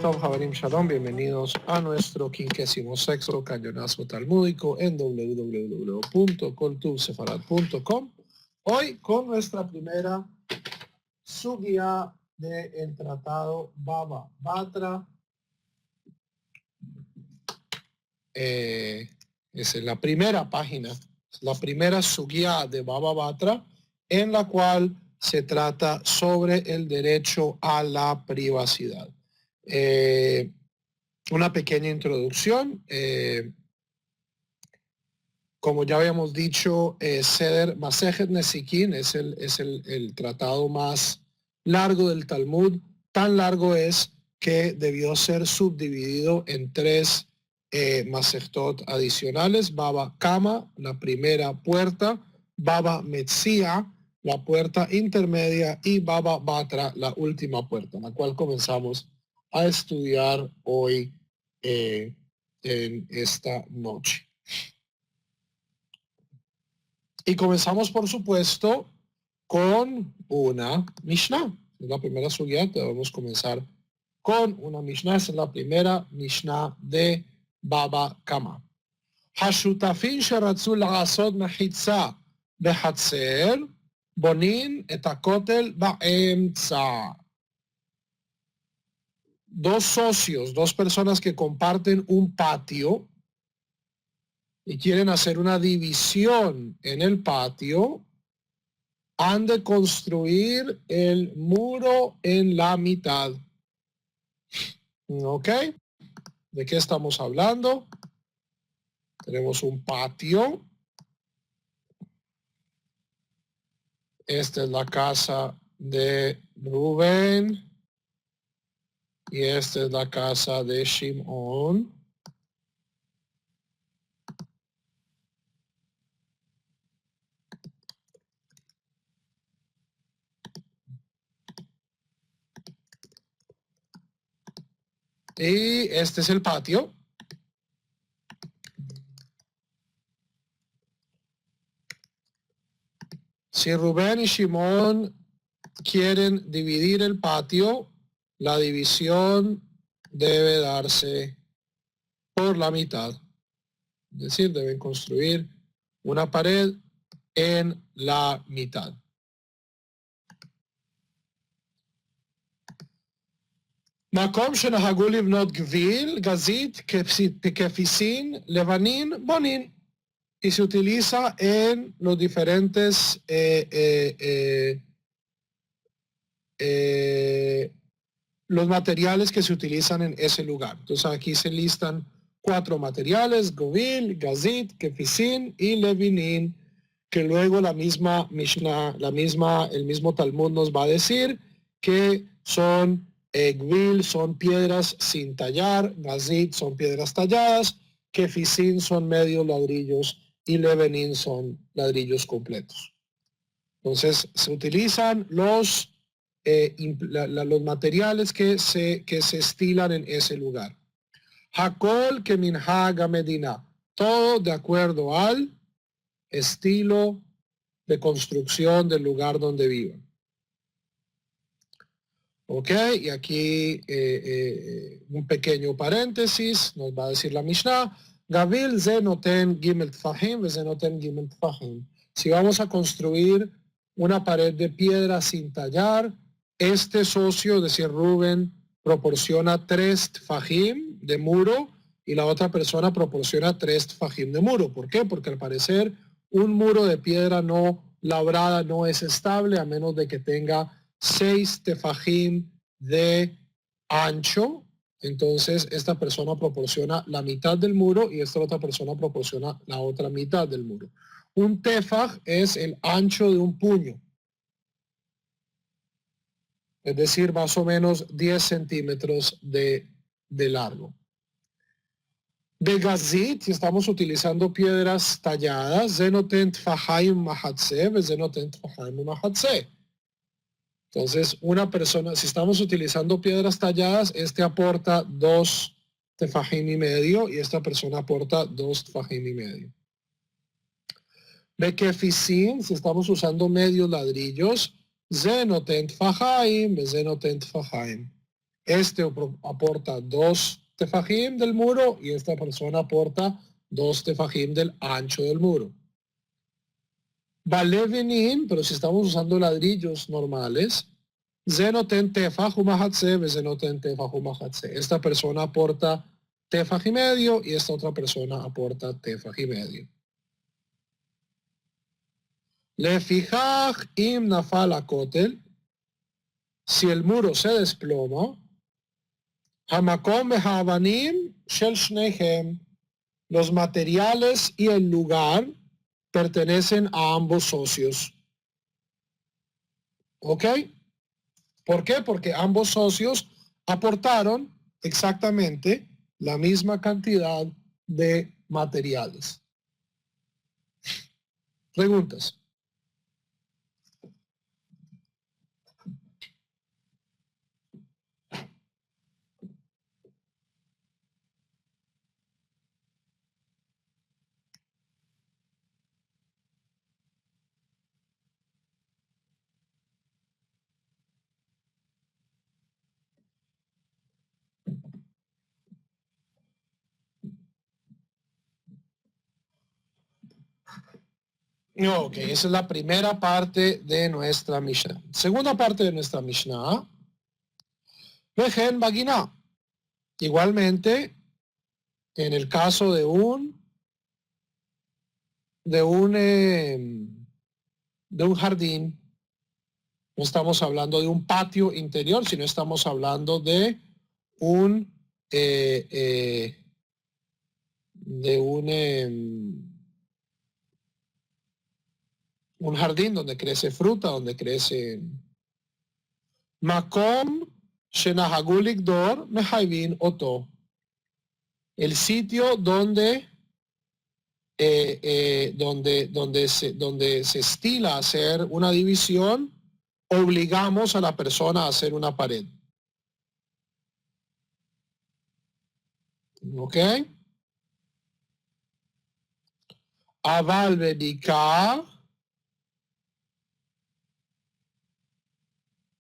Tov, Havarim Shalom, bienvenidos a nuestro 56º cañonazo talmúdico en www.coltubsefarad.com. Hoy con nuestra primera sugia del tratado Baba Batra. Es la primera página, la primera sugia de Baba Batra, en la cual se trata sobre el derecho a la privacidad. Una pequeña introducción. Como ya habíamos dicho, Seder Masejet Nesikin es el tratado más largo del Talmud. Tan largo es que debió ser subdividido en tres Masechtot adicionales: Baba Kama, la primera puerta; Baba Metzia, la puerta intermedia; y Baba Batra, la última puerta, la cual comenzamos a estudiar hoy en esta noche. Y comenzamos, por supuesto, con una Mishnah. Es la primera sugia, debemos comenzar con una Mishnah. Esa es la primera Mishnah de Baba Kama. Hashutafin sheratzu la'asod mechitza behatzer bonin et hakotel ba'emtza. Dos socios, dos personas que comparten un patio y quieren hacer una división en el patio, han de construir el muro en la mitad. ¿Ok? ¿De qué estamos hablando? Tenemos un patio. Esta es la casa de Rubén. Y esta es la casa de Shimón. Y este es el patio. Si Rubén y Shimón quieren dividir el patio, la división debe darse por la mitad. Es decir, deben construir una pared en la mitad. Makom shenahagu livnot gvil, gazit, kefisin, levanin, bonin. Y se utiliza en los diferentes los materiales que se utilizan en ese lugar. Entonces aquí se listan 4 materiales: govil, gazit, kefisin y levinin, que luego la misma Mishnah, el mismo Talmud nos va a decir que son gvil son piedras sin tallar, gazit son piedras talladas, kefisin son medios ladrillos y levinin son ladrillos completos. Entonces se utilizan los materiales que se estilan en ese lugar. Hakol que minhag medina, todo de acuerdo al estilo de construcción del lugar donde viven. Ok, y aquí un pequeño paréntesis, nos va a decir la Mishnah: Gavil ze noten gimel tfahim ve ze noten gimel tfahim. Si vamos a construir una pared de piedra sin tallar, este socio, es decir, Rubén, proporciona 3 tfahim de muro y la otra persona proporciona 3 tfahim de muro. ¿Por qué? Porque al parecer un muro de piedra no labrada no es estable a menos de que tenga 6 tefajim de ancho. Entonces esta persona proporciona la mitad del muro y esta otra persona proporciona la otra mitad del muro. Un tefaj es el ancho de un puño, es decir, más o menos 10 centímetros de largo. De gazit, si estamos utilizando piedras talladas, zenoten tfahim mahatse, zenoten tfahim mahatse. Entonces, una persona, si estamos utilizando piedras talladas, este aporta 2 tefajim y medio y esta persona aporta 2 tefajim y medio. Bekefisin, si estamos usando medios ladrillos, zenoten tfahim, zenoten tfahim. Este aporta 2 tefajim del muro y esta persona aporta 2 tefajim del ancho del muro. Balevinin, pero si estamos usando ladrillos normales, zenoten tefaj umahatze, zenoten tefaj umahatze. Esta persona aporta tefaj y medio y esta otra persona aporta tefaj y medio. Lefijaj im nafal akotel, si el muro se desploma, hamakom behavanim shel shneichem, los materiales y el lugar pertenecen a ambos socios. ¿Ok? ¿Por qué? Porque ambos socios aportaron exactamente la misma cantidad de materiales. Preguntas. Ok, esa es la primera parte de nuestra Mishnah. Segunda parte de nuestra Mishnah. Vejen Bagina. Igualmente, en el caso de un jardín, no estamos hablando de un patio interior, sino estamos hablando de un jardín donde crece fruta, donde crece Makom Shenahagulik Dor Mehaivin Oto. El sitio donde se estila hacer una división, obligamos a la persona a hacer una pared. ¿Ok? Aval Bedika,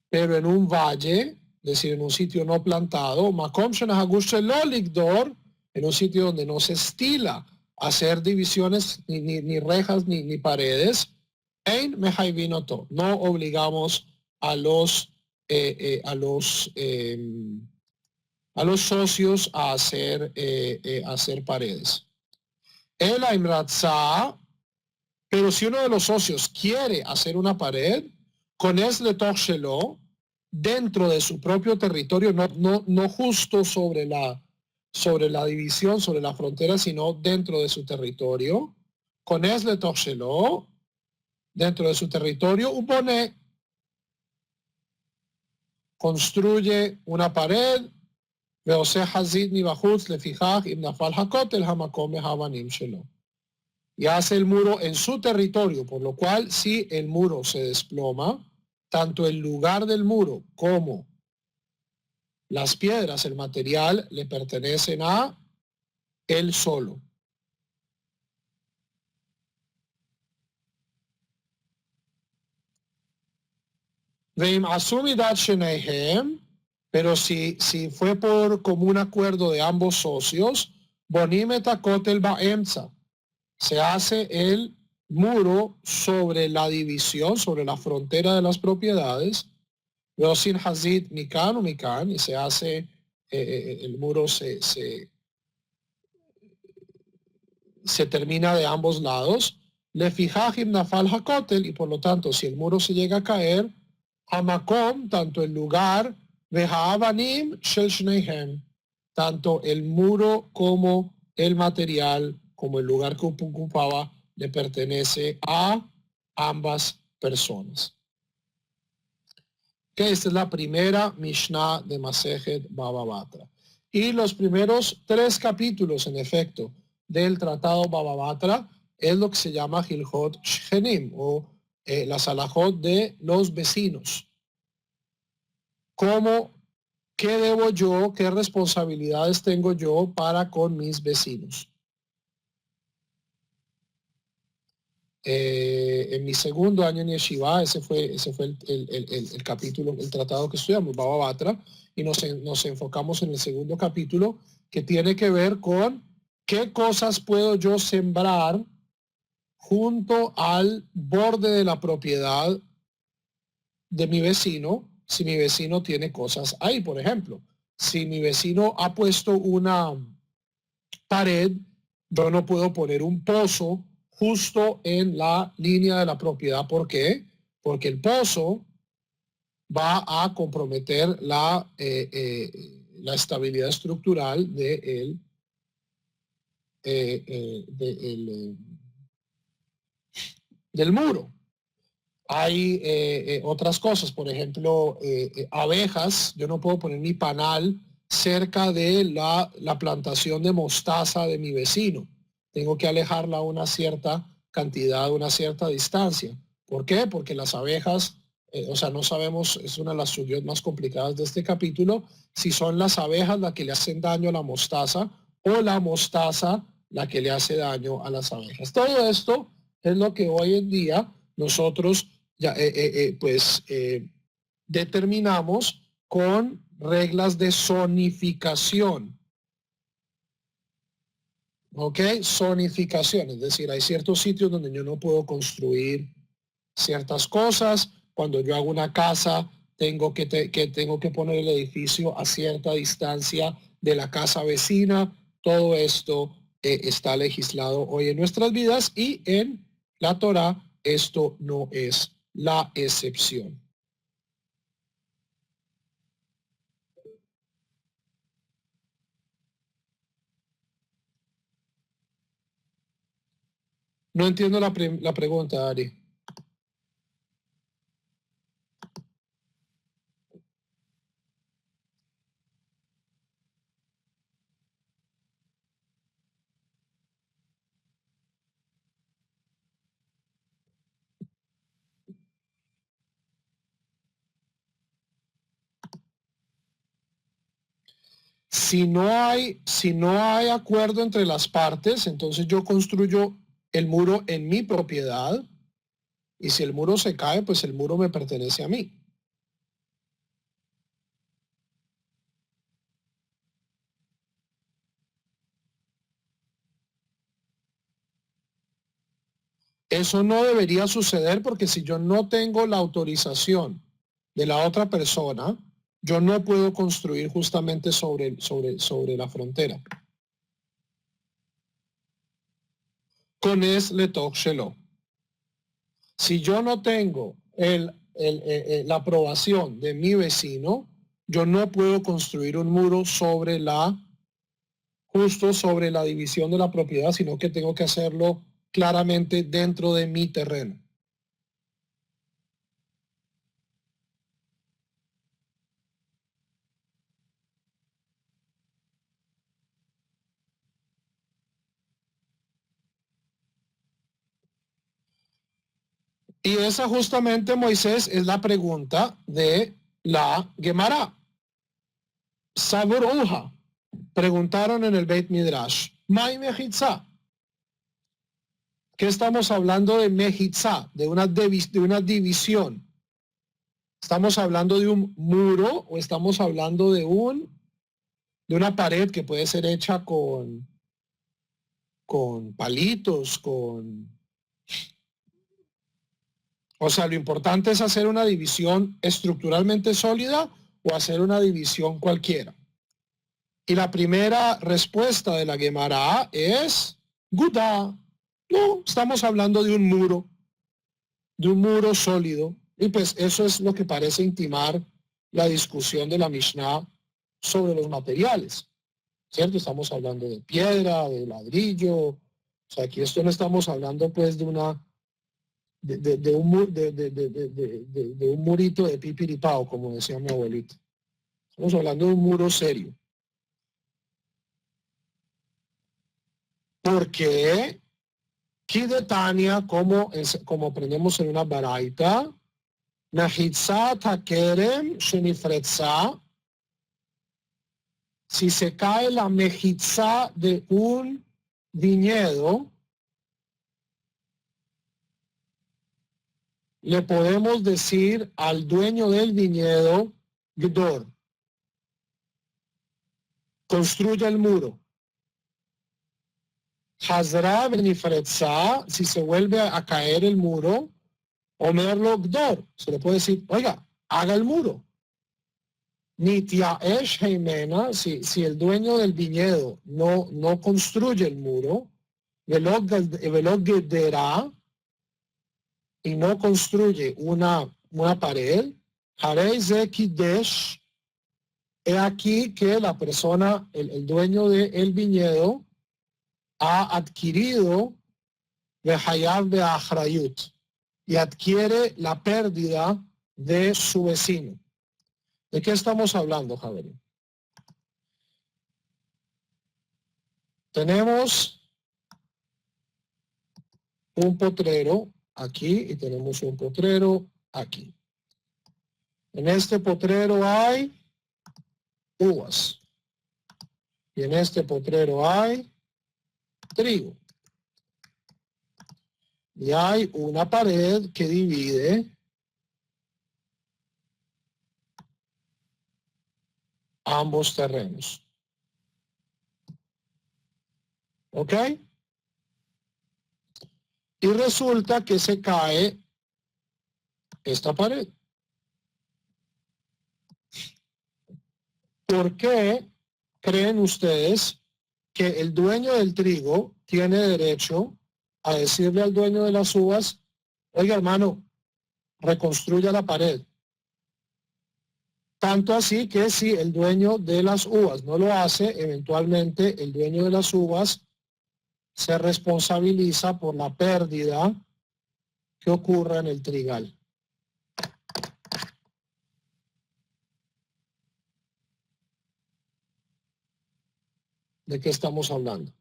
pero en un valle, es decir, en un sitio no plantado, Makom Shenahagush Lolik Dor, en un sitio donde no se estila hacer divisiones, ni rejas, ni paredes, Ein Mehaivinoto, no obligamos a los socios a hacer paredes. El Imratza, pero si uno de los socios quiere hacer una pared, con Esle Toshelo, dentro de su propio territorio, no justo sobre la división, sobre la frontera, sino dentro de su territorio, con Esle Toshelo, dentro de su territorio, Upone construye una pared, y hace el muro en su territorio, por lo cual si el muro se desploma, tanto el lugar del muro como las piedras, el material, le pertenecen a él solo. Pero si fue por común acuerdo de ambos socios, se hace el muro sobre la división, sobre la frontera de las propiedades, sin hazid mikan o mikan, y se hace el muro se termina de ambos lados, le fijajim nafal hakotel, y por lo tanto, si el muro se llega a caer, hamakom, tanto el lugar, vehavanim shel shneihem, tanto el muro como el material, como el lugar que ocupaba, le pertenece a ambas personas. Que esta es la primera Mishnah de Masejet Baba Batra. Y los primeros 3 capítulos, en efecto, del tratado Baba Batra es lo que se llama Hilhot Shenim, o la Salahot de los vecinos. ¿Qué debo yo, qué responsabilidades tengo yo para con mis vecinos? En mi segundo año en Yeshiva, ese fue el capítulo, el tratado que estudiamos, Baba Batra, y nos enfocamos en el segundo capítulo, que tiene que ver con qué cosas puedo yo sembrar junto al borde de la propiedad de mi vecino, si mi vecino tiene cosas ahí. Por ejemplo, si mi vecino ha puesto una pared, yo no puedo poner un pozo justo en la línea de la propiedad. ¿Por qué? Porque el pozo va a comprometer la estabilidad estructural del muro. Hay otras cosas, por ejemplo, abejas. Yo no puedo poner mi panal cerca de la plantación de mostaza de mi vecino. Tengo que alejarla a una cierta cantidad, a una cierta distancia. ¿Por qué? Porque las abejas, no sabemos, es una de las suyas más complicadas de este capítulo, si son las abejas las que le hacen daño a la mostaza o la mostaza la que le hace daño a las abejas. Todo esto es lo que hoy en día nosotros determinamos con reglas de zonificación. ¿Ok? Zonificación, es decir, hay ciertos sitios donde yo no puedo construir ciertas cosas. Cuando yo hago una casa, tengo que poner el edificio a cierta distancia de la casa vecina. Todo esto está legislado hoy en nuestras vidas y en la Torá esto no es la excepción. No entiendo la pregunta, Ari. Si no hay acuerdo entre las partes, entonces yo construyo el muro en mi propiedad y si el muro se cae, pues el muro me pertenece a mí. Eso no debería suceder porque si yo no tengo la autorización de la otra persona, yo no puedo construir justamente sobre la frontera. Con es letoch shelo. Si yo no tengo la aprobación de mi vecino, yo no puedo construir un muro justo sobre la división de la propiedad, sino que tengo que hacerlo claramente dentro de mi terreno. Y esa justamente, Moisés, es la pregunta de la Gemara. Sabur Uja. Preguntaron en el Beit Midrash. Mai Mejitza. ¿Qué estamos hablando de Mejitza? De una división. ¿Estamos hablando de un muro o estamos hablando de una pared que puede ser hecha con palitos, O sea, lo importante es hacer una división estructuralmente sólida o hacer una división cualquiera. Y la primera respuesta de la Gemara es Gudá. No, estamos hablando de un muro sólido. Y pues eso es lo que parece intimar la discusión de la Mishnah sobre los materiales. ¿Cierto? Estamos hablando de piedra, de ladrillo. O sea, aquí esto no estamos hablando pues de un murito de pipiripao, como decía mi abuelita. Estamos hablando de un muro serio. Porque Kidetania, como aprendemos en una baraita, Nahitzat Hakerem Shenifretza, si se cae la mejitza de un viñedo, le podemos decir al dueño del viñedo, Gdor, construye el muro. Hazra benifretza, si se vuelve a caer el muro, Omerlo Gdor, se le puede decir, oiga, haga el muro. Nityaesh heimena, si el dueño del viñedo no construye el muro, velog gedera, y no construye una pared, harei ze kidesh, he aquí que la persona, el dueño del viñedo, ha adquirido vehayav beachrayut, y adquiere la pérdida de su vecino. ¿De qué estamos hablando, Javier? Tenemos un potrero aquí y tenemos un potrero aquí. En este potrero hay uvas. Y en este potrero hay trigo. Y hay una pared que divide ambos terrenos. ¿Ok? Y resulta que se cae esta pared. ¿Por qué creen ustedes que el dueño del trigo tiene derecho a decirle al dueño de las uvas, oiga hermano, reconstruya la pared? Tanto así que si el dueño de las uvas no lo hace, eventualmente el dueño de las uvas se responsabiliza por la pérdida que ocurra en el trigal. ¿De qué estamos hablando?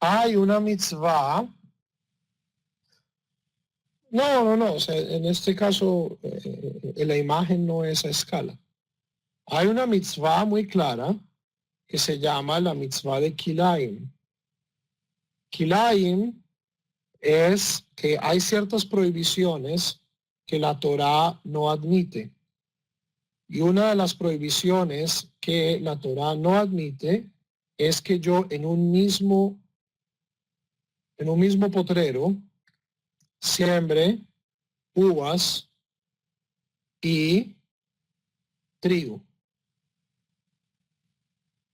Hay una mitzvah. No. O sea, en este caso, la imagen no es a escala. Hay una mitzvah muy clara que se llama la mitzvah de Kilayim. Kilayim es que hay ciertas prohibiciones que la Torá no admite. Y una de las prohibiciones que la Torá no admite es que yo en un mismo potrero siembre uvas y trigo,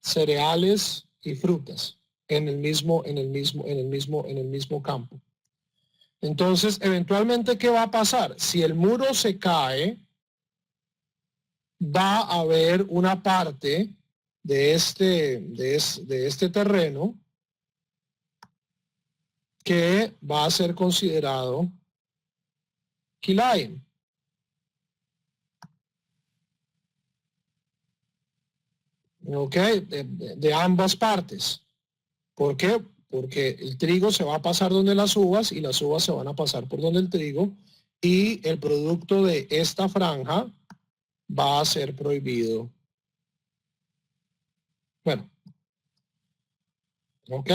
cereales y frutas en el mismo campo. Entonces, eventualmente, ¿qué va a pasar? Si el muro se cae, va a haber una parte de este terreno que va a ser considerado Kilayim. ¿Ok? De ambas partes. ¿Por qué? Porque el trigo se va a pasar donde las uvas y las uvas se van a pasar por donde el trigo y el producto de esta franja va a ser prohibido. Bueno. ¿Ok?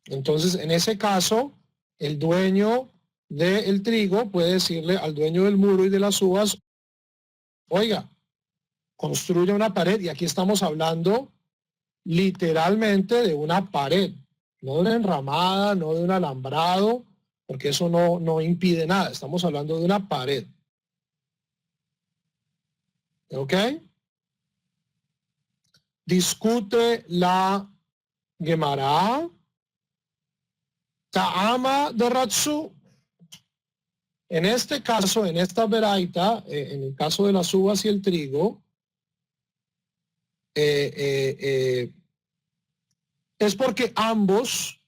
Entonces, en ese caso, el dueño del trigo puede decirle al dueño del muro y de las uvas, oiga, construye una pared. Y aquí estamos hablando literalmente de una pared, no de una enramada, no de un alambrado, porque eso no impide nada. Estamos hablando de una pared. ¿Ok? Discute la Gemara. Ta'ama de Ratsu. En este caso, en esta veraita, en el caso de las uvas y el trigo, es porque ambos,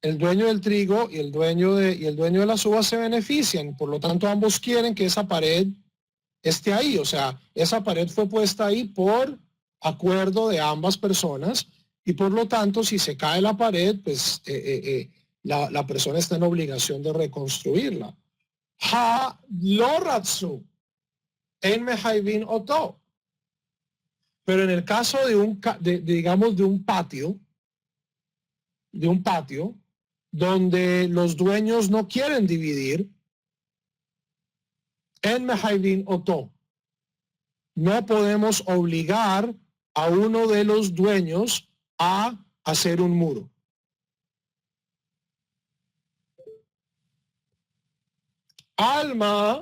el dueño del trigo y el dueño de las uvas, se benefician. Por lo tanto, ambos quieren que esa pared esté ahí. O sea, esa pared fue puesta ahí por acuerdo de ambas personas y por lo tanto, si se cae la pared, pues la persona está en obligación de reconstruirla. Ha lo ratzu en mehaivin oto. Pero en el caso digamos, de un patio, donde los dueños no quieren dividir, en mehaivin oto, no podemos obligar a uno de los dueños a hacer un muro. Alma,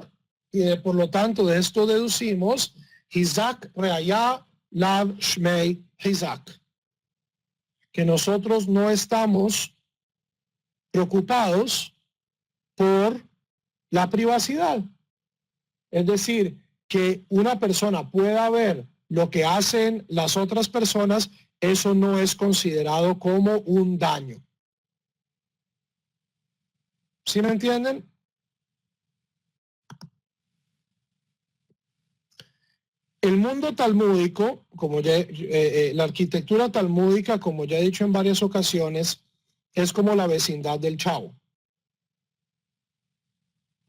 y por lo tanto de esto deducimos, Hizak reaya lav shmei Hizak, que nosotros no estamos preocupados por la privacidad. Es decir, que una persona pueda ver lo que hacen las otras personas, eso no es considerado como un daño. ¿Sí me entienden? El mundo talmúdico, como ya, la arquitectura talmúdica, como ya he dicho en varias ocasiones, es como la vecindad del Chavo.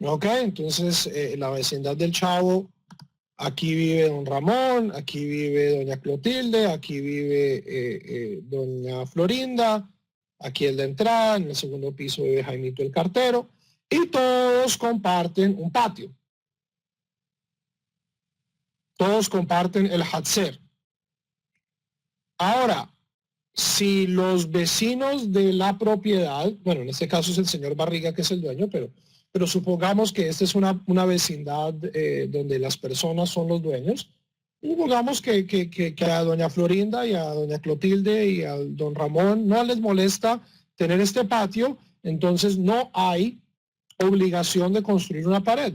¿Ok? Entonces, la vecindad del Chavo, aquí vive don Ramón, aquí vive doña Clotilde, aquí vive doña Florinda, aquí es la entrada, en el segundo piso vive Jaimito el cartero, y todos comparten un patio. Todos comparten el Hatzer. Ahora, si los vecinos de la propiedad, bueno, en este caso es el señor Barriga que es el dueño, pero supongamos que esta es una vecindad donde las personas son los dueños, supongamos que a doña Florinda y a doña Clotilde y a don Ramón no les molesta tener este patio, entonces no hay obligación de construir una pared.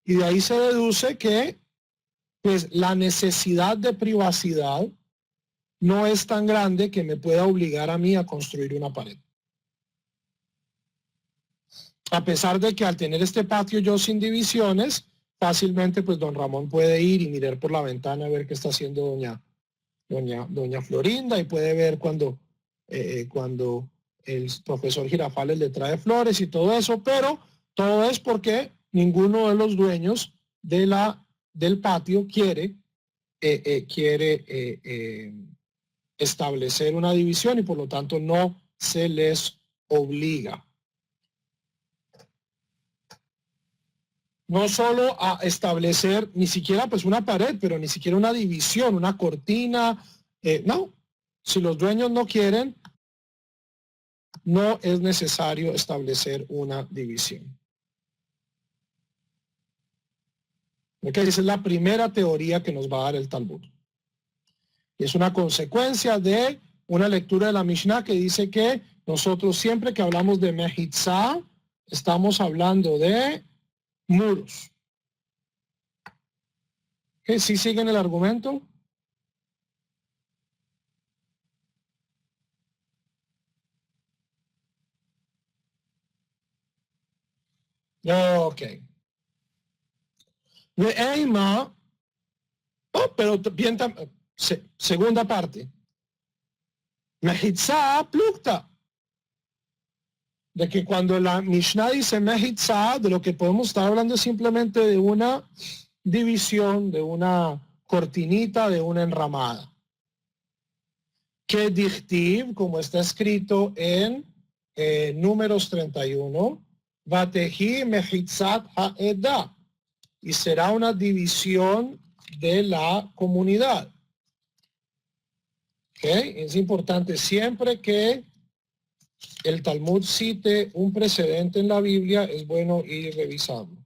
Y de ahí se deduce que pues la necesidad de privacidad no es tan grande que me pueda obligar a mí a construir una pared. A pesar de que al tener este patio yo sin divisiones, fácilmente pues don Ramón puede ir y mirar por la ventana a ver qué está haciendo doña Florinda y puede ver cuando el profesor Girafales le trae flores y todo eso, pero todo es porque ninguno de los dueños del patio quiere establecer una división y por lo tanto no se les obliga. No solo a establecer ni siquiera pues una pared, pero ni siquiera una división, una cortina. No, si los dueños no quieren, no es necesario establecer una división. Okay, esa es la primera teoría que nos va a dar el Talmud. Y es una consecuencia de una lectura de la Mishnah que dice que nosotros siempre que hablamos de Mehitzah, estamos hablando de muros. ¿Okay? ¿Sí siguen el argumento? Ok. Ve'eima, pero bien, segunda parte. Mehitzah plukta. De que cuando la Mishnah dice Mehitzah, de lo que podemos estar hablando es simplemente de una división, de una cortinita, de una enramada. Que dichtiv, como está escrito en Números 31, Vatehi Mehitzat Ha'edah, y será una división de la comunidad. ¿Okay? Es importante siempre que el Talmud cite un precedente en la Biblia, es bueno ir revisando.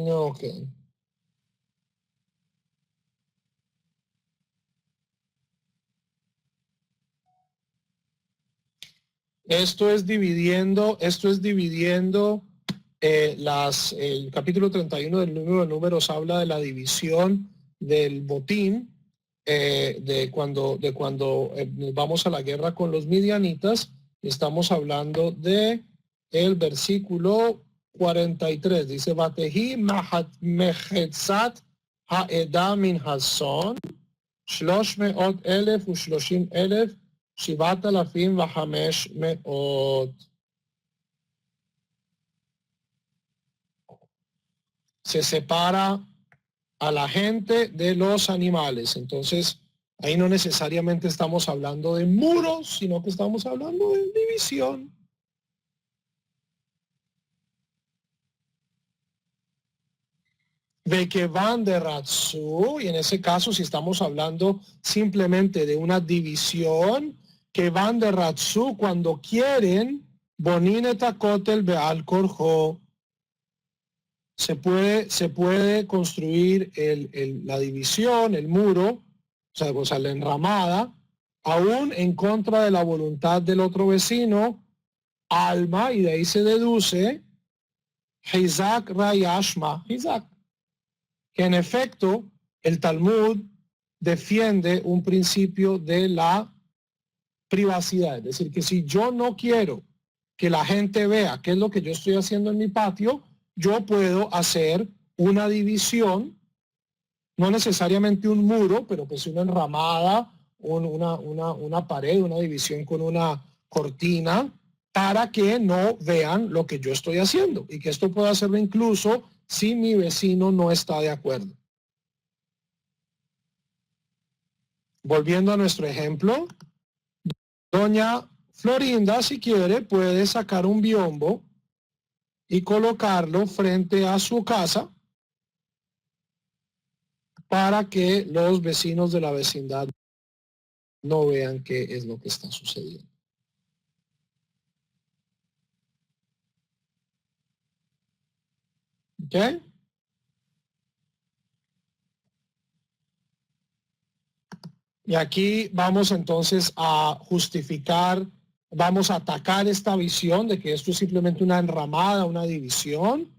Ok. Esto es dividiendo el capítulo 31 del libro de Números habla de la división del botín nos vamos a la guerra con los midianitas. Estamos hablando de el versículo 43. Dice, Vatehi mechetzat ha'eda min hason, 300,000 ו30,000, 7,500. Se separa a la gente de los animales. Entonces, ahí no necesariamente estamos hablando de muros, sino que estamos hablando de división. De que van de Ratsu, y en ese caso, si estamos hablando simplemente de una división, que van de Ratsu cuando quieren, Bonine Takotel Beal Korjo, se puede construir la división, el muro, o sea, la enramada, aún en contra de la voluntad del otro vecino, alma, y de ahí se deduce, Hizak Rayashma, Hizak, que en efecto el Talmud defiende un principio de la privacidad, es decir, que si yo no quiero que la gente vea qué es lo que yo estoy haciendo en mi patio, yo puedo hacer una división, no necesariamente un muro, pero pues una enramada, una pared, una división con una cortina, para que no vean lo que yo estoy haciendo y que esto pueda hacerlo incluso si mi vecino no está de acuerdo. Volviendo a nuestro ejemplo, doña Florinda, si quiere, puede sacar un biombo y colocarlo frente a su casa para que los vecinos de la vecindad no vean qué es lo que está sucediendo. ¿Ok? Y aquí vamos entonces a justificar, vamos a atacar esta visión de que esto es simplemente una enramada, una división.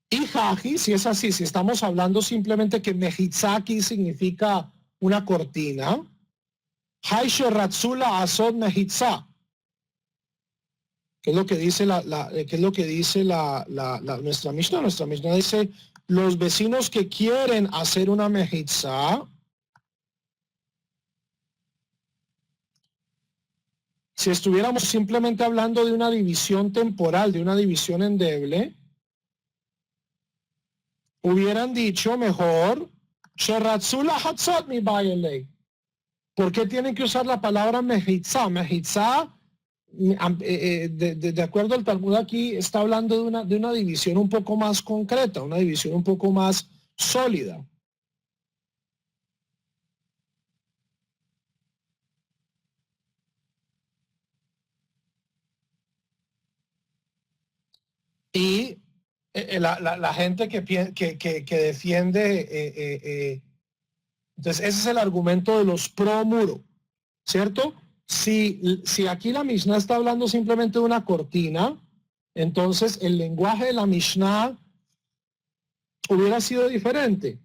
Y Haji, si es así, si estamos hablando simplemente que Mehitzaki significa una cortina, Haishe Ratzula Asod Mehitza, que es lo que dice nuestra Mishnah. Nuestra Mishnah dice, los vecinos que quieren hacer una mejitza, si estuviéramos simplemente hablando de una división temporal, de una división endeble, hubieran dicho mejor, Sheratzula Hatzot mi Bayelei. ¿Por qué tienen que usar la palabra mejitza? Mejitza, de acuerdo al Talmud aquí, está hablando de una división un poco más concreta, una división un poco más sólida. Y la gente que defiende, entonces ese es el argumento de los pro muro, ¿cierto? Si aquí la Mishnah está hablando simplemente de una cortina, entonces el lenguaje de la Mishnah hubiera sido diferente.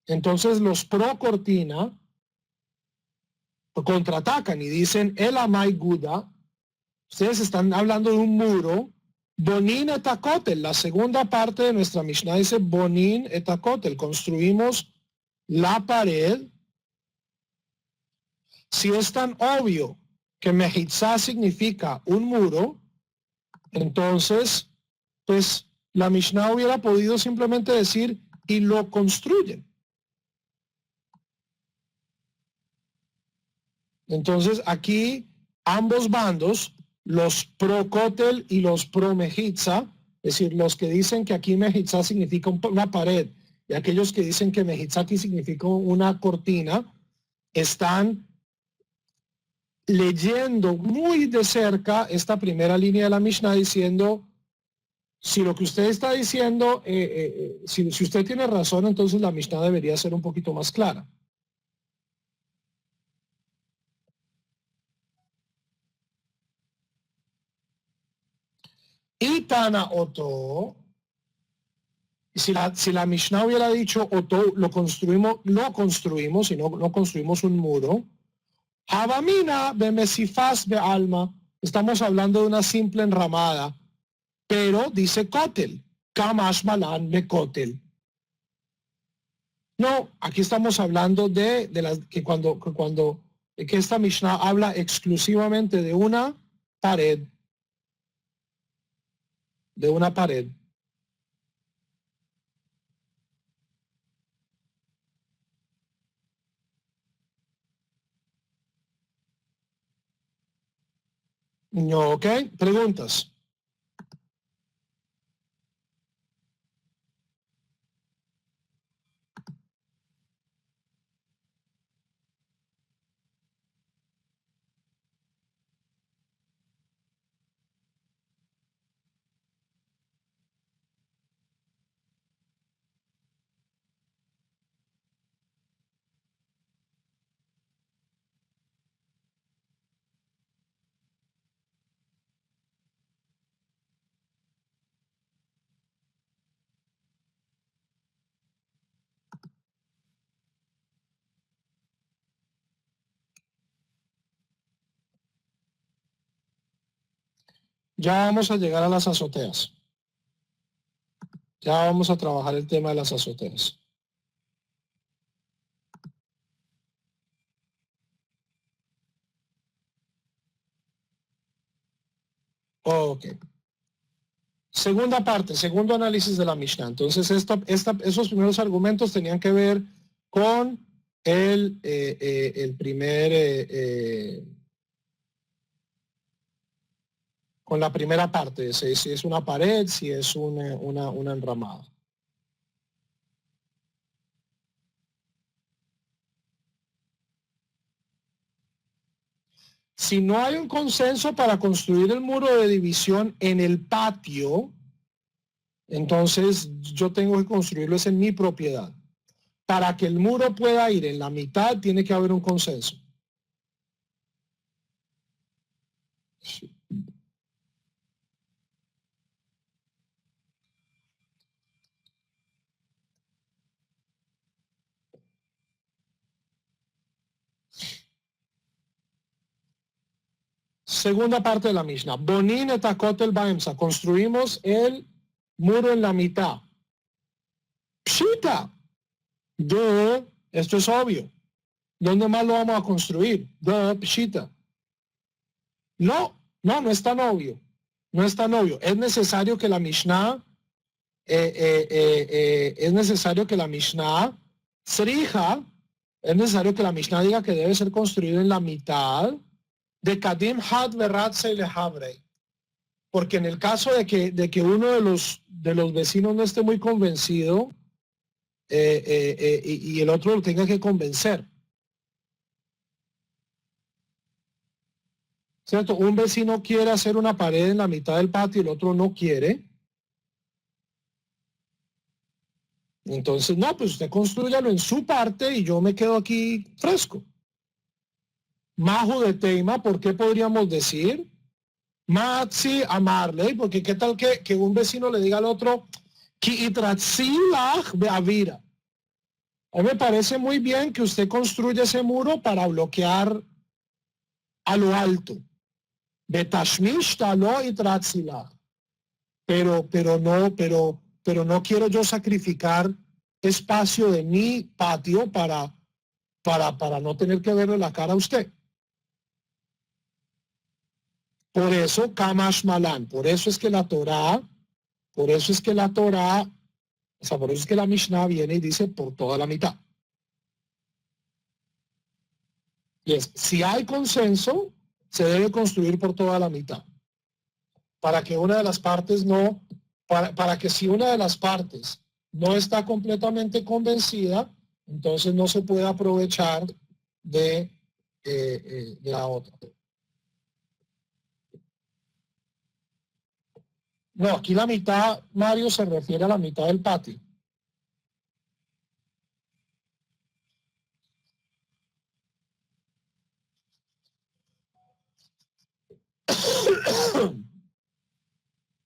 Entonces los pro cortina contraatacan y dicen, el amai guda, ustedes están hablando de un muro, bonin etakotel, la segunda parte de nuestra Mishnah dice bonin etakotel, construimos la pared. Si es tan obvio que mejitza significa un muro, entonces, pues la Mishnah hubiera podido simplemente decir y lo construyen. Entonces aquí ambos bandos, los pro Kotel y los pro Mejitza, es decir, los que dicen que aquí Mejitza significa una pared y aquellos que dicen que Mejitza aquí significa una cortina, están leyendo muy de cerca esta primera línea de la Mishnah diciendo, si lo que usted está diciendo, si usted tiene razón, entonces la Mishnah debería ser un poquito más clara. Y Tana Oto, Si la Mishnah hubiera dicho, lo construimos, y no construimos un muro, Habamina bemesifas be alma, estamos hablando de una simple enramada, pero dice kotel, kamash malan be kotel. No, aquí estamos hablando de las que esta Mishnah habla exclusivamente de una pared, de una pared. No, ¿ok? Preguntas. Ya vamos a llegar a las azoteas. Ya vamos a trabajar el tema de las azoteas. Ok. Segunda parte, segundo análisis de la Mishnah. Entonces, esos primeros argumentos tenían que ver con el primer, con la primera parte, si es una pared, si es una enramada. Si no hay un consenso para construir el muro de división en el patio, entonces yo tengo que construirlo es en mi propiedad. Para que el muro pueda ir en la mitad, tiene que haber un consenso. Segunda parte de la Mishnah. Bonin et el baemsa. Construimos el muro en la mitad. Pshita. Esto es obvio. ¿Dónde más lo vamos a construir? Pshita. No es tan obvio. No es tan obvio. Es necesario que la Mishnah, es necesario que la Mishnah srija, es necesario que la Mishnah diga que debe ser construido en la mitad de Kadim Had Veratze Lehabrei. Porque en el caso de que uno de los vecinos no esté muy convencido y el otro lo tenga que convencer. ¿Cierto? Un vecino quiere hacer una pared en la mitad del patio y el otro no quiere. Entonces, no, pues usted construyalo en su parte y yo me quedo aquí fresco. Majo de Teima, ¿por qué podríamos decir? Matzi amarle, porque qué tal que un vecino le diga al otro, Ki itratzilach beavira. A mí me parece muy bien que usted construya ese muro para bloquear a lo alto. Betashmish talo itratzilach. Pero no quiero yo sacrificar espacio de mi patio para no tener que verle la cara a usted. Por eso, Kamash Malan, por eso es que la Torah, por eso es que la Torah, o sea, por eso es que la Mishnah viene y dice por toda la mitad. Y es, si hay consenso, se debe construir por toda la mitad. Para que una de las partes no, para que si una de las partes no está completamente convencida, entonces no se puede aprovechar de la otra. No, aquí la mitad, Mario, se refiere a la mitad del patio.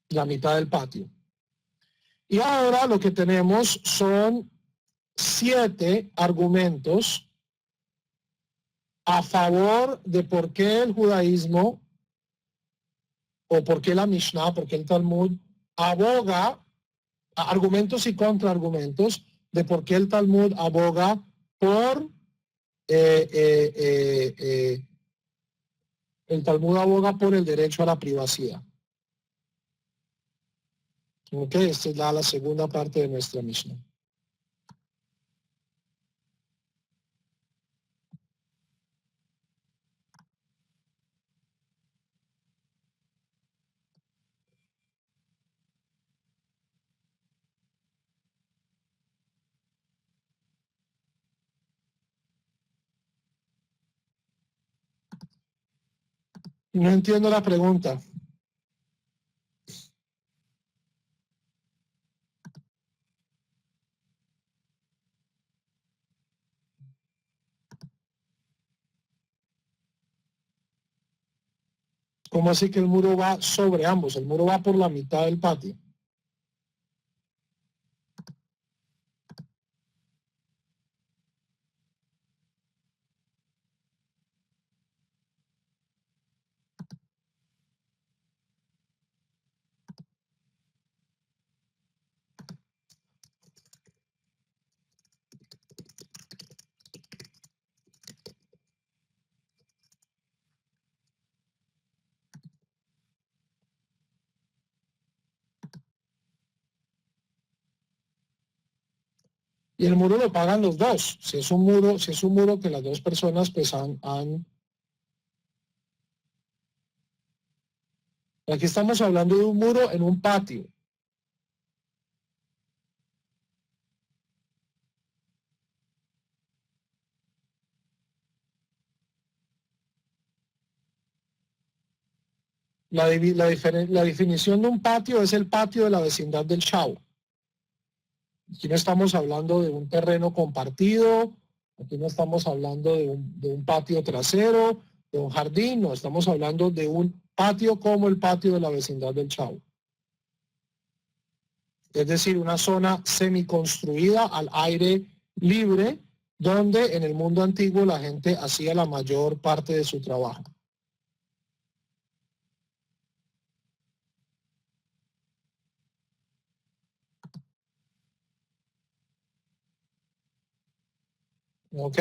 La mitad del patio. Y ahora lo que tenemos son 7 argumentos a favor de por qué el judaísmo o por qué la Mishnah, por qué el Talmud aboga, argumentos y contraargumentos de por qué el Talmud aboga por el Talmud aboga por el derecho a la privacidad. Ok, esta es la segunda parte de nuestra Mishnah. No entiendo la pregunta. ¿Cómo así que el muro va sobre ambos? El muro va por la mitad del patio. Y el muro lo pagan los dos. Si es un muro que las dos personas pues han. Aquí estamos hablando de un muro en un patio. La definición de un patio es el patio de la vecindad del Chavo. Aquí no estamos hablando de un terreno compartido, aquí no estamos hablando de un patio trasero, de un jardín, no, estamos hablando de un patio como el patio de la vecindad del Chavo. Es decir, una zona semiconstruida al aire libre, donde en el mundo antiguo la gente hacía la mayor parte de su trabajo. ¿Ok?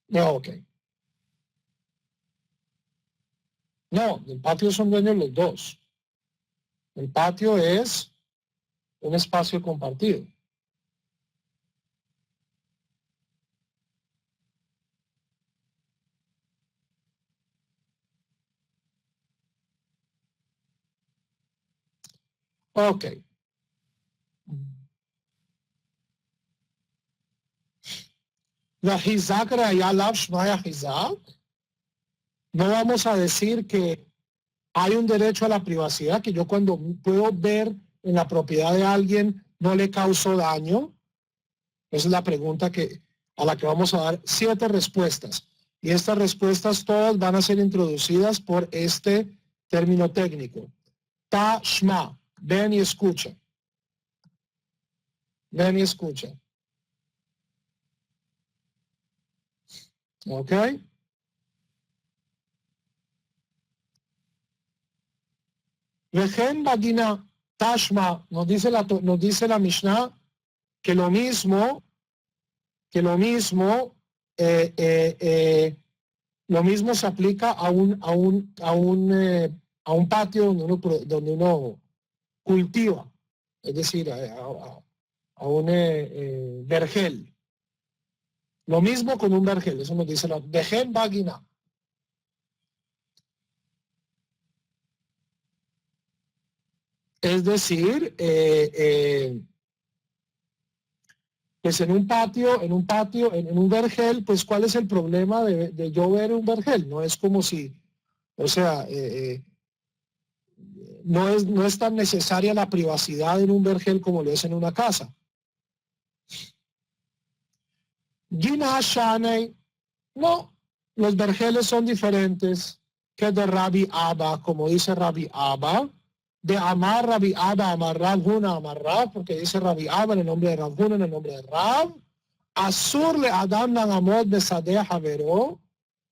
No, ok. No, el patio son dueños los dos. El patio es un espacio compartido. Ok. No vamos a decir que hay un derecho a la privacidad, que yo cuando puedo ver en la propiedad de alguien no le causo daño. Esa es la pregunta a la que vamos a dar 7 respuestas. Y estas respuestas todas van a ser introducidas por este término técnico. Tashma, ven y escucha. Ven y escucha. ¿Ok? Vejen Bagina, Tashma, nos dice la Mishnah que lo mismo, lo mismo se aplica a un patio donde uno cultiva, es decir, a un vergel. Lo mismo con un vergel, eso nos dice la Vejen Bagina. Es decir, pues en un patio, en un vergel, pues ¿cuál es el problema de yo ver un vergel? No es como si, o sea, no es tan necesaria la privacidad en un vergel como lo es en una casa. Gina Shaney, no, los vergeles son diferentes que de Rabbi Abba, como dice Rabbi Abba, de Amar Rabbi Abba, Amar Rab Huna, Amar Rab, porque dice Rabbi Abba en el nombre de Rab Huna, en el nombre de Rab, Asur le Adam Nagamot Besadeh Havero,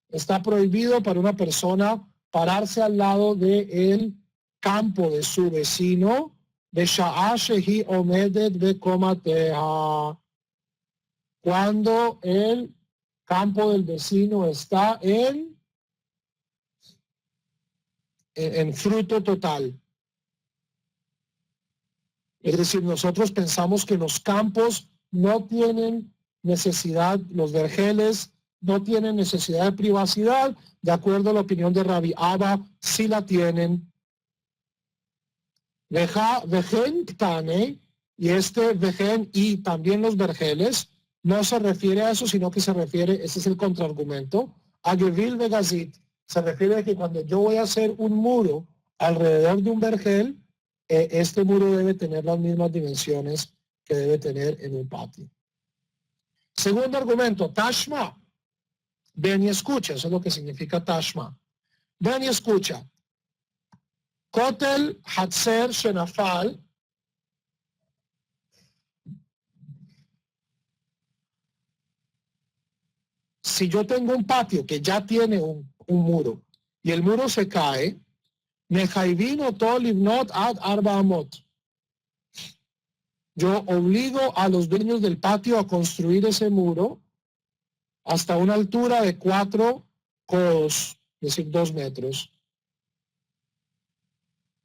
está prohibido para una persona pararse al lado del campo de su vecino, de Sha'a Shehi Omedet Bekomateha, cuando el campo del vecino está en fruto total. Es decir, nosotros pensamos que los campos no tienen necesidad, los vergeles no tienen necesidad de privacidad. De acuerdo a la opinión de Rabbi Abba, sí la tienen. Vejen Ktane, y este vejen y también los vergeles, no se refiere a eso, sino que se refiere, ese es el contraargumento, a Gevil Vegazit. Se refiere a que cuando yo voy a hacer un muro alrededor de un vergel, este muro debe tener las mismas dimensiones que debe tener en un patio. Segundo argumento, Tashma. Ven y escucha, eso es lo que significa Tashma. Ven y escucha. Kotel Hatzer Shenafal. Si yo tengo un patio que ya tiene un muro y el muro se cae, Mejaivino Tolivnot ad Arba Amot. Yo obligo a los dueños del patio a construir ese muro hasta una altura de 4 codos, es decir, 2 metros.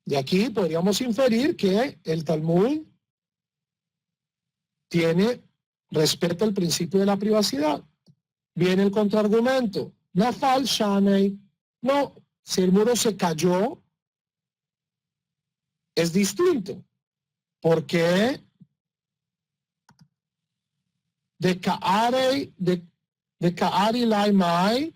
De aquí podríamos inferir que el Talmud respeta el principio de la privacidad. Viene el contraargumento. Nafal Shanei. No, si el muro se cayó, es distinto. Porque de Kaari Laimai,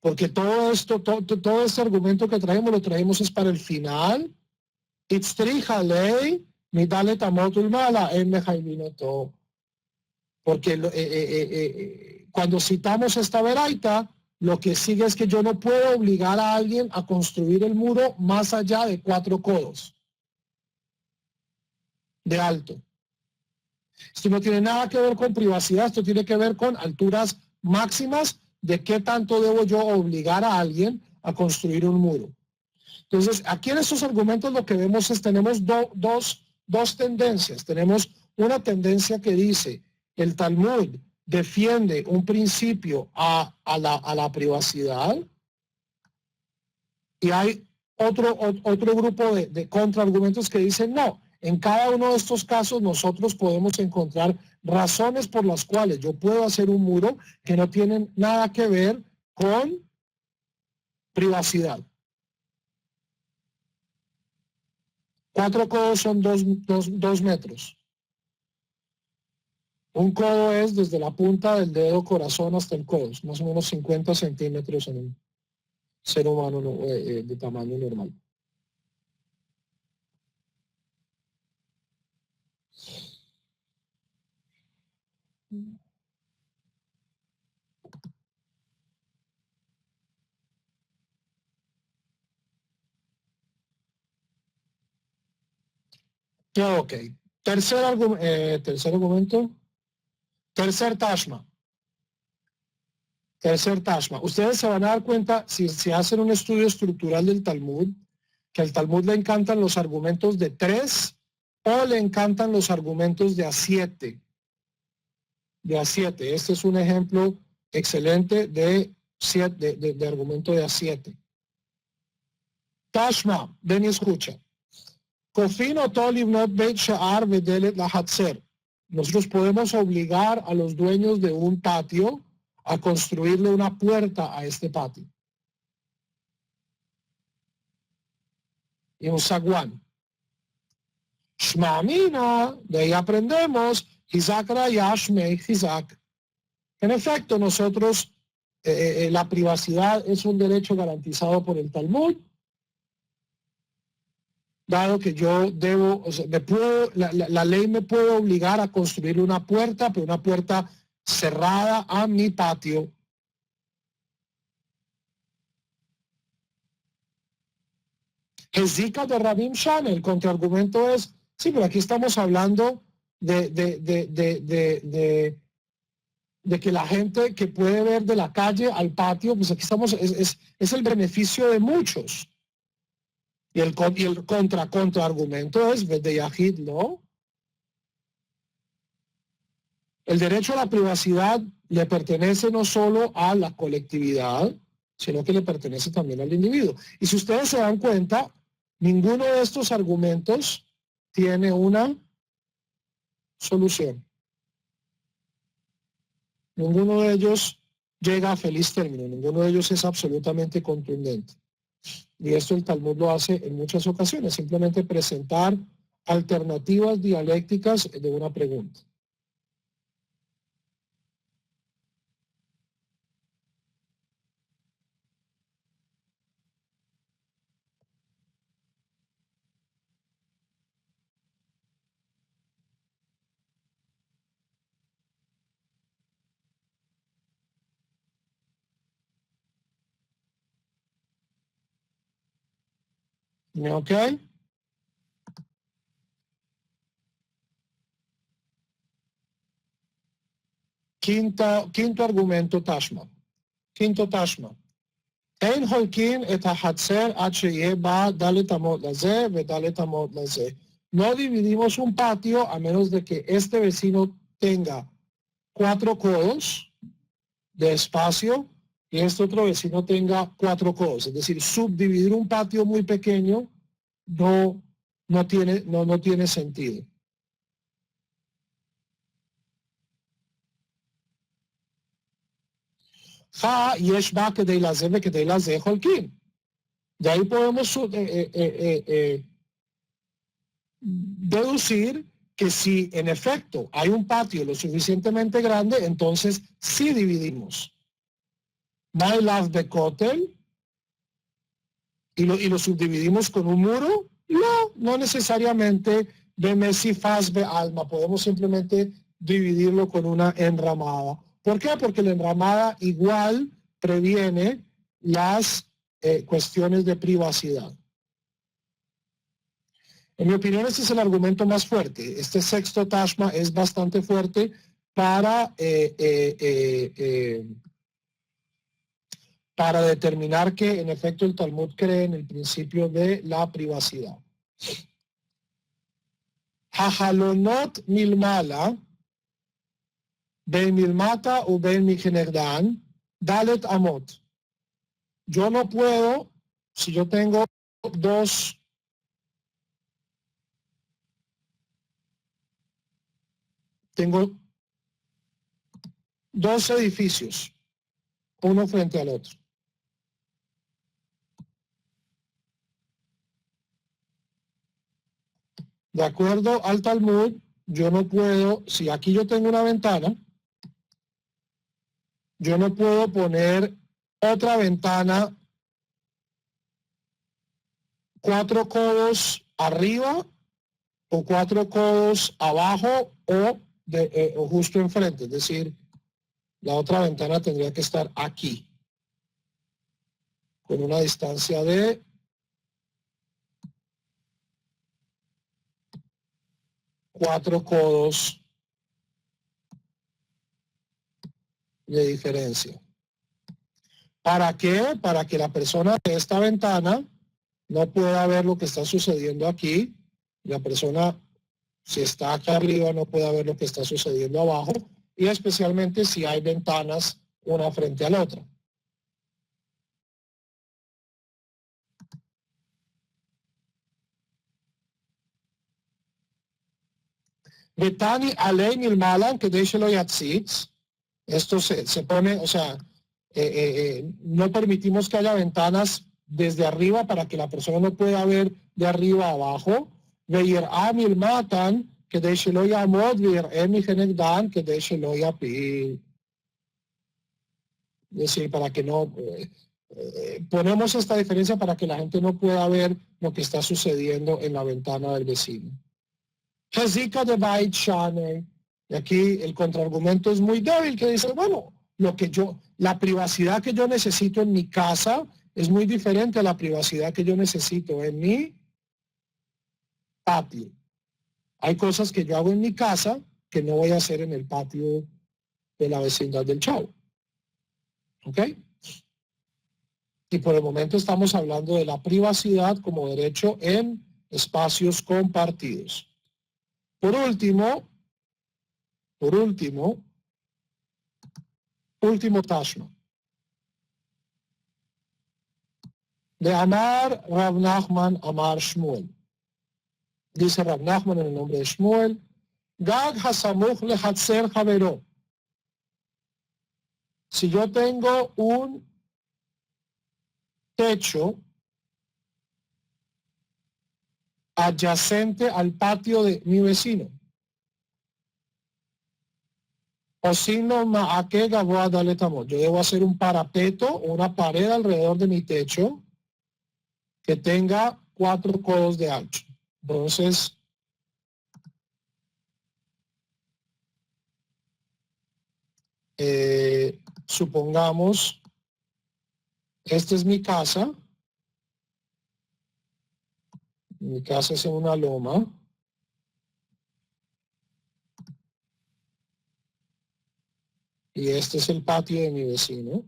porque todo este argumento que traemos, lo traemos es para el final. Porque cuando citamos esta veraita, lo que sigue es que yo no puedo obligar a alguien a construir el muro más allá de 4 codos de alto. Esto no tiene nada que ver con privacidad, esto tiene que ver con alturas máximas de qué tanto debo yo obligar a alguien a construir un muro. Entonces, aquí en estos argumentos lo que vemos es, tenemos dos tendencias. Tenemos una tendencia que dice, el Talmud defiende un principio a la privacidad, y hay otro grupo de contraargumentos que dicen, no, en cada uno de estos casos nosotros podemos encontrar razones por las cuales yo puedo hacer un muro que no tienen nada que ver con privacidad. 4 codos son 2 metros. Un codo es desde la punta del dedo corazón hasta el codo, más o menos 50 centímetros en un ser humano de tamaño normal. Ok. Tercer argumento. Tercer tashma. Ustedes se van a dar cuenta, si hacen un estudio estructural del Talmud, que al Talmud le encantan los argumentos de 3 o le encantan los argumentos de A7. De A7. Este es un ejemplo excelente de argumento de A7. Tashma, ven y escucha. Kofin oto livnot beit sha'ar vedelet lahatzer. Nosotros podemos obligar a los dueños de un patio a construirle una puerta a este patio. Y un zaguán. Shma'amina, de ahí aprendemos, Hizak Raya Shmei Hizak. En efecto, nosotros, la privacidad es un derecho garantizado por el Talmud, dado que yo debo, o sea, la ley me puede obligar a construir una puerta, pero una puerta cerrada a mi patio. Hezika de Rabim Shan, el contraargumento es, sí, pero aquí estamos hablando de que la gente que puede ver de la calle al patio, pues aquí estamos, es el beneficio de muchos. Y el contraargumento es, de Yahid, ¿no? El derecho a la privacidad le pertenece no solo a la colectividad, sino que le pertenece también al individuo. Y si ustedes se dan cuenta, ninguno de estos argumentos tiene una solución. Ninguno de ellos llega a feliz término, ninguno de ellos es absolutamente contundente. Y esto el Talmud lo hace en muchas ocasiones, simplemente presentar alternativas dialécticas de una pregunta. ¿Ok? Quinto argumento, Tashma. Quinto Tashma. אין חולקים את החצר עד שיהיה בה דלת אמות לזה ודלת אמות לזה. No dividimos un patio a menos de que este vecino tenga 4 codos de espacio y este otro vecino tenga 4 codos. Es decir, subdividir un patio muy pequeño no tiene sentido. De ahí podemos deducir que si en efecto hay un patio lo suficientemente grande, entonces sí dividimos. Mailav Bekotel y lo subdividimos con un muro. No necesariamente Bemesi Faz Be Alma. Podemos simplemente dividirlo con una enramada. ¿Por qué? Porque la enramada igual previene las cuestiones de privacidad. En mi opinión, este es el argumento más fuerte. Este sexto Tashma es bastante fuerte para determinar que, en efecto, el Talmud cree en el principio de la privacidad. Hahalonot milmala, ben milmata u ben migenegdan, dalet amot. Yo no puedo, si yo tengo dos edificios, uno frente al otro. De acuerdo al Talmud, yo no puedo, si aquí yo tengo una ventana, yo no puedo poner otra ventana 4 codos arriba o 4 codos abajo o justo enfrente. Es decir, la otra ventana tendría que estar aquí, con una distancia de 4 codos de diferencia. ¿Para qué? Para que la persona de esta ventana no pueda ver lo que está sucediendo aquí. La persona, si está acá arriba, no puede ver lo que está sucediendo abajo. Y especialmente si hay ventanas una frente a la otra. Betani alei milmalan que déjelo yatzitz. Esto se pone, o sea, no permitimos que haya ventanas desde arriba para que la persona no pueda ver de arriba a abajo. Veir'a milmatan que déjelo yamod, veir'a mihenegdan que déjelo yapil. Es decir, para que no... ponemos esta diferencia para que la gente no pueda ver lo que está sucediendo en la ventana del vecino. Hezika de Bait Shane. Y aquí el contraargumento es muy débil, que dice, bueno, la privacidad que yo necesito en mi casa es muy diferente a la privacidad que yo necesito en mi patio. Hay cosas que yo hago en mi casa que no voy a hacer en el patio de la vecindad del Chavo. ¿Ok? Y por el momento estamos hablando de la privacidad como derecho en espacios compartidos. Por último, último tashma. De Amar Rav Nachman Amar Shmuel. Dice Rav Nachman en el nombre de Shmuel, Gag hasamuch lehatzer javero. Si yo tengo un techo adyacente al patio de mi vecino, o si no, yo debo hacer un parapeto o una pared alrededor de mi techo que tenga 4 codos de ancho. Entonces, supongamos, esta es mi casa es en una loma, y este es el patio de mi vecino.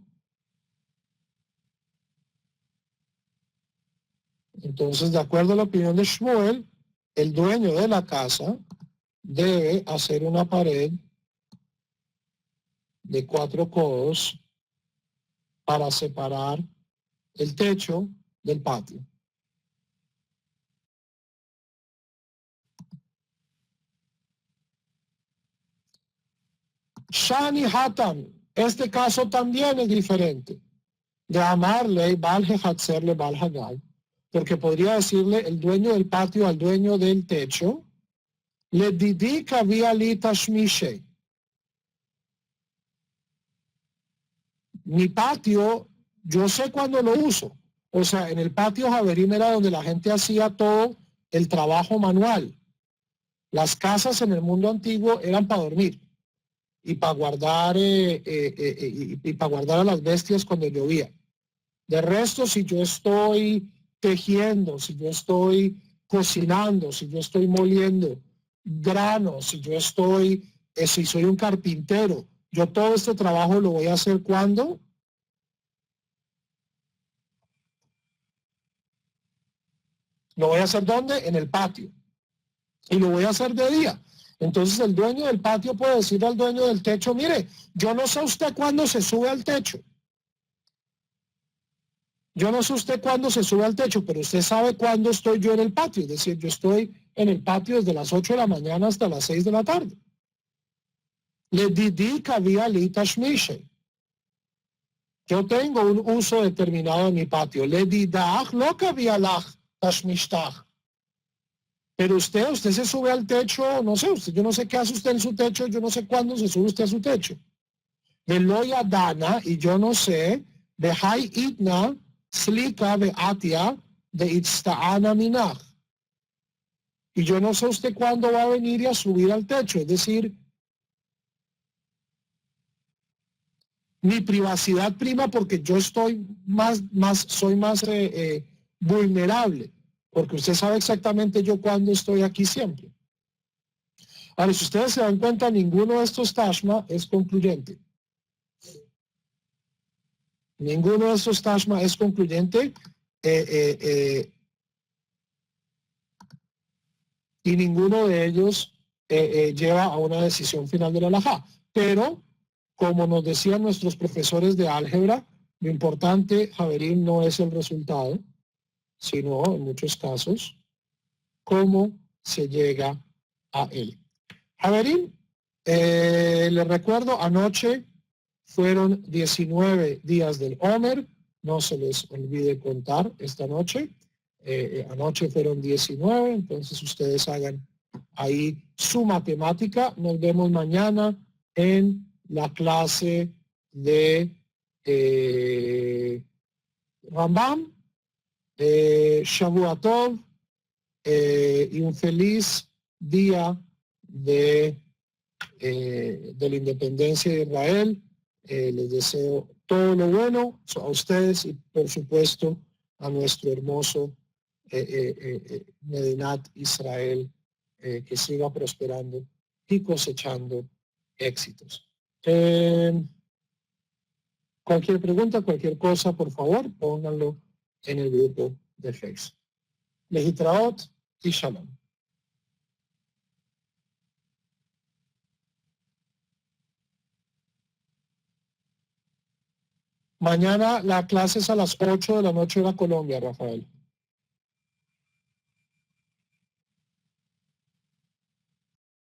Entonces, de acuerdo a la opinión de Shmuel, el dueño de la casa debe hacer una pared de 4 codos para separar el techo del patio. Shani Hatan, este caso también es diferente. De amarle, Balje Hatzerle Balhagai, porque podría decirle el dueño del patio al dueño del techo, le dedica via litashmishe. Mi patio, yo sé cuándo lo uso. O sea, en el patio Javerín era donde la gente hacía todo el trabajo manual. Las casas en el mundo antiguo eran para dormir y para guardar para guardar a las bestias cuando llovía. De resto, si yo estoy tejiendo, si yo estoy cocinando, si yo estoy moliendo granos, si soy un carpintero, yo todo este trabajo lo voy a hacer ¿cuándo? ¿Lo voy a hacer dónde? En el patio. Y lo voy a hacer de día. Entonces el dueño del patio puede decirle al dueño del techo, mire, yo no sé usted cuándo se sube al techo. Yo no sé usted cuándo se sube al techo, pero usted sabe cuándo estoy yo en el patio. Es decir, yo estoy en el patio desde las 8 de la mañana hasta las 6 de la tarde. Le didi kavia li tashmishe. Yo tengo un uso determinado en mi patio. Le didach lo kavia lach tashmishtach. Pero usted se sube al techo, no sé, yo no sé qué hace usted en su techo, yo no sé cuándo se sube usted a su techo. Veloya dana, y yo no sé, de hay itna, slika de atia, de itztaana minach. Y yo no sé usted cuándo va a venir y a subir al techo, es decir, mi privacidad prima porque yo estoy soy más vulnerable, porque usted sabe exactamente yo cuándo estoy aquí siempre. Ahora, si ustedes se dan cuenta, ninguno de estos tashma es concluyente. Ninguno de estos tashma es concluyente y ninguno de ellos lleva a una decisión final de la halajá. Pero, como nos decían nuestros profesores de álgebra, lo importante, Javerín, no es el resultado, sino, en muchos casos, cómo se llega a él. Javerín, les recuerdo, anoche fueron 19 días del Omer, no se les olvide contar esta noche. Anoche fueron 19, entonces ustedes hagan ahí su matemática. Nos vemos mañana en la clase de Rambam, Shavua Tov, y un feliz día de la independencia de Israel. Les deseo todo lo bueno a ustedes y por supuesto a nuestro hermoso Medinat Israel, que siga prosperando y cosechando éxitos. Cualquier pregunta, cualquier cosa, por favor, pónganlo en el grupo de Facebook. Lehitraot y Shalom. Mañana la clase es a las 8 de la noche de la Colombia, Rafael.